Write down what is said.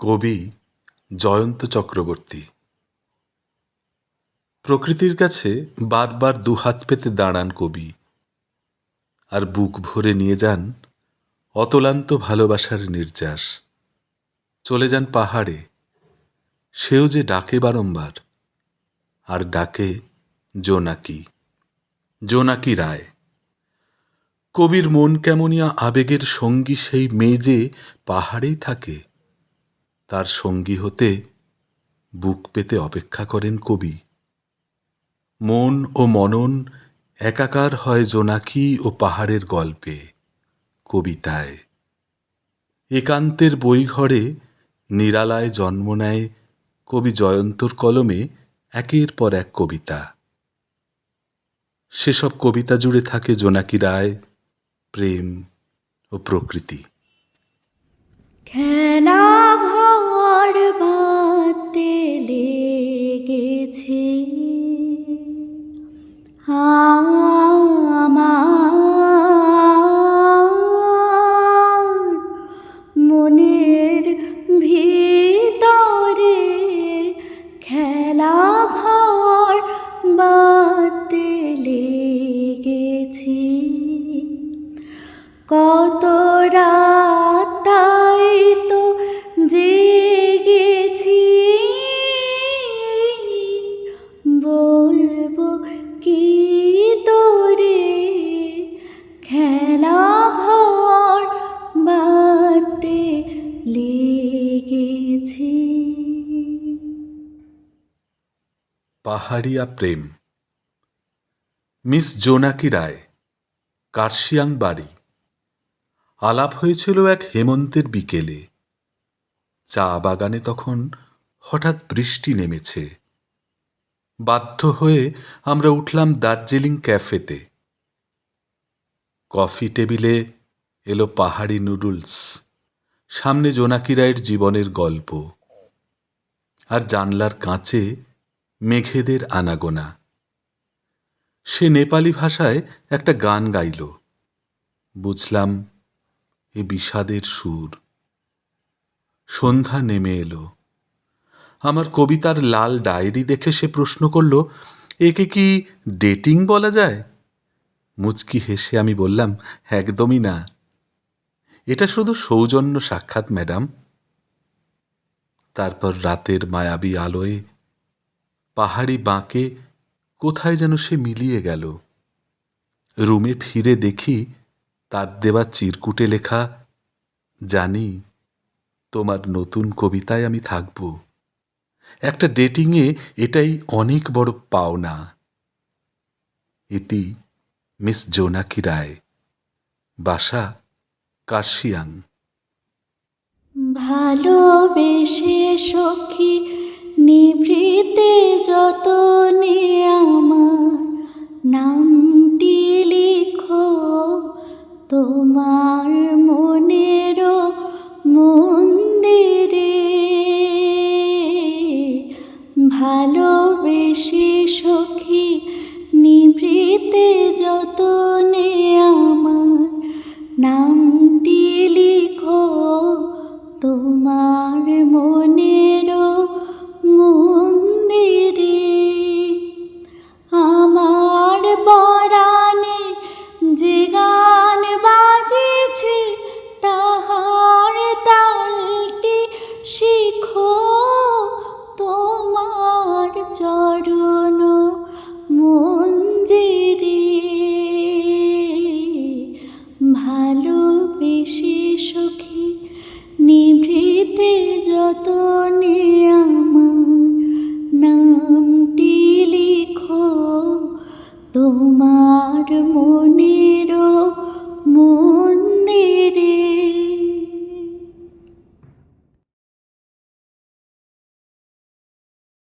কবি জয়ন্ত চক্রবর্তী। প্রকৃতির কাছে বারবার দুহাত পেতে দাঁড়ান কবি, আর বুক ভরে নিয়ে যান অতলান্ত ভালোবাসার নির্যাস। চলে যান পাহাড়ে, সেও যে ডাকে বারংবার, আর ডাকে জোনাকি, জোনাকি রায়। কবির মন কেমনিয়া আবেগের সঙ্গী সেই মেয়ে যে পাহাড়েই থাকে, তার সঙ্গী হতে বুক পেতে অপেক্ষা করেন কবি। মন ও মনন একাকার হয় জোনাকি ও পাহাড়ের গল্পে, কবিতায়। একান্তের বইঘরে নিরালায় জন্ম নেয় কবি জয়ন্তর কলমে একের পর এক কবিতা। সেসব কবিতা জুড়ে থাকে জোনাকি রায়, প্রেম ও প্রকৃতি। খেলা ঘর বাঁধতে লেগেছে আমার মনের ভিতরে, খেলা ঘর বাঁধতে লেগেছে। কত রাত তাই তো জেগেছি, বলবো কি তোরে, খেলা ঘর বাঁধতে লেগেছি। পাহাড়িয়া প্রেম। মিস জোনাকি রায়, কার্শিয়াং বাড়ি। আলাপ হয়েছিল এক হেমন্তের বিকেলে। চা বাগানে তখন হঠাৎ বৃষ্টি নেমেছে। বাধ্য হয়ে আমরা উঠলাম দার্জিলিং ক্যাফেতে। কফি টেবিলে এলো পাহাড়ি নুডলস, সামনে জোনাকি রায়ের জীবনের গল্প, আর জানলার কাঁচে মেঘেদের আনাগোনা। সে নেপালি ভাষায় একটা গান গাইল। বুঝলাম এ বিষাদের সুর। সন্ধ্যা নেমে এলো। আমার কবিতার লাল ডায়েরি দেখে সে প্রশ্ন করল, একে কি ডেটিং বলা যায়? মুচকি হেসে আমি বললাম, একদমই না, এটা শুধু সৌজন্য সাক্ষাৎ ম্যাডাম। তারপর রাতের মায়াবী আলোয় পাহাড়ি বাঁকে কোথায় যেন সে মিলিয়ে গেল। রুমে ফিরে দেখি তার দেওয়া চিরকুটে লেখা, জানি তোমার নতুন কবিতায় আমি থাকব। একটা ডেটিংয়ে এটাই অনেক বড় পাওনা। ইতি মিস জোনাকি রায়, বাসা কার্শিয়াং। ভালোবেসে সখী নিভৃতে যতনে আমার নামটি লিখো তোমার মনেরও মন্দিরে। ভালোবেসে সখী নিভৃতে যতনে আমার নামটি লিখো তোমার মনেরও মন্দিরে। আমার পরাণে যে গান বাজেছে তাহার তালটি শিখো তোমার চরণ মঞ্জিরে। ভালোবেসে সখী নিভৃতে যত